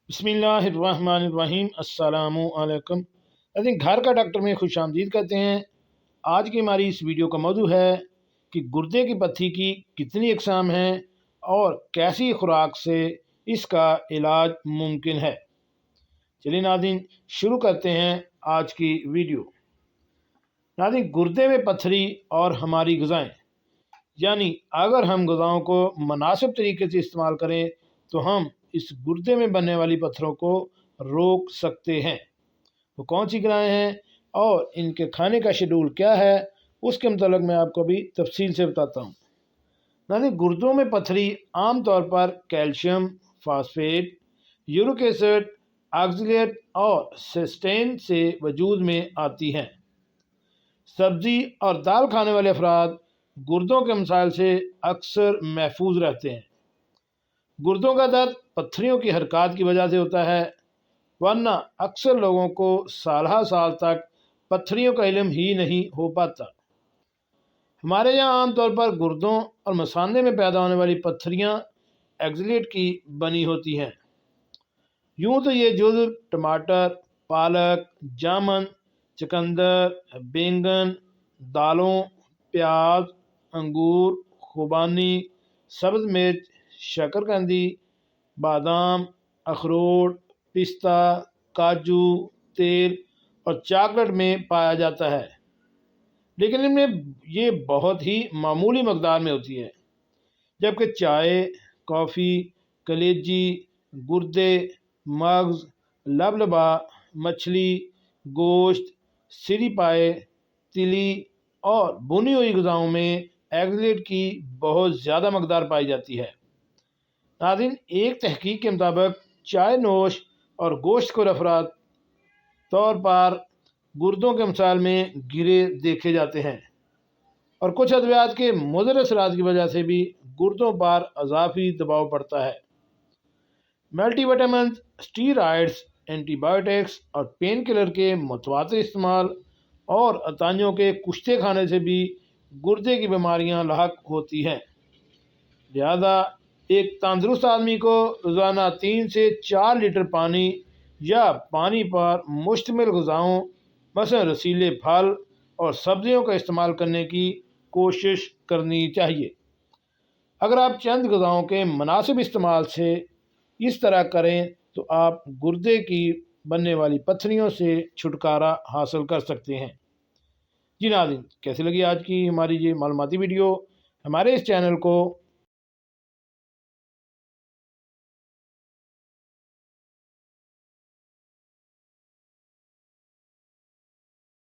बिस्मिल्लाहिर्रहमानिर्रहीम अस्सलामु अलैकुम। घर का डॉक्टर में खुश आमदीद कहते हैं। आज की हमारी इस वीडियो का मौजू है कि गुर्दे की पत्थरी की कितनी अक़साम हैं और कैसी खुराक से इसका इलाज मुमकिन है। चलिए नाज़रीन शुरू करते हैं आज की वीडियो। नाज़रीन, गुर्दे में पत्थरी और हमारी ग़िज़ाएँ, यानी अगर हम ग़िज़ाओं को मुनासिब तरीके से इस्तेमाल करें तो हम इस गुर्दे में बनने वाली पत्थरों को रोक सकते हैं। वो कौन सी ग़िज़ाएँ हैं और इनके खाने का शेड्यूल क्या है, उसके मतलब मैं आपको अभी तफसील से बताता हूँ। नाज़रीन, गुर्दों में पत्थरी आम तौर पर calcium, phosphate, uric acid, oxalate और सिस्टेन से वजूद में आती हैं। सब्ज़ी और दाल खाने वाले अफराद गुर्दों के मसाइल से अक्सर महफूज रहते हैं। गुर्दों का दर्द पत्थरियों की हरकत की वजह से होता है, वरना अक्सर लोगों को साल तक पत्थरियों का इल्म ही नहीं हो पाता। हमारे यहाँ आमतौर पर गुर्दों और मसाने में पैदा होने वाली पत्थरियाँ एक्सलेट की बनी होती हैं। यूँ तो ये जुज़ टमाटर, पालक, जामन, चुकंदर, बैंगन, दालों, प्याज, अंगूर, खुबानी, सब्ज़ मिर्च, शकरकंदी, बादाम, अखरोट, पिस्ता, काजू, तेल और चॉकलेट में पाया जाता है, लेकिन इनमें ये बहुत ही मामूली मकदार में होती है। जबकि चाय, कॉफ़ी, कलेजी, गुर्दे, मग्ज़, लबलबा, मछली, गोश्त, सिरी पाए, तिली और भुनी हुई ग़िज़ाओं में एक्सलेट की बहुत ज़्यादा मकदार पाई जाती है। नाज़रीन, एक तहकीक के मुताबिक चाय नोश और गोश्त को अफराद तौर पर गुर्दों के मसाइल में गिरे देखे जाते हैं और कुछ अद्वियात के मुज़र असरात की वजह से भी गुर्दों पर अज़ाफ़ी दबाव पड़ता है। मल्टीविटामिन, स्टीरॉयड्स, एंटीबायोटिक्स और पेन किलर के मुतवातिर इस्तेमाल और अताइयों के कुश्ते खाने से भी गुर्दे की बीमारियां लाहक होती हैं। लिहाजा एक तंदुरुस्त आदमी को रोज़ाना 3 से 4 लीटर पानी या पानी पर मुश्तमिल ग़िज़ाओं मसलन रसीले फल और सब्ज़ियों का इस्तेमाल करने की कोशिश करनी चाहिए। अगर आप चंद ग़िज़ाओं के मुनासिब इस्तेमाल से इस तरह करें तो आप गुर्दे की बनने वाली पत्थरियों से छुटकारा हासिल कर सकते हैं। जी नाज़रीन, कैसी लगी आज की हमारी ये मालूमाती वीडियो? हमारे इस चैनल को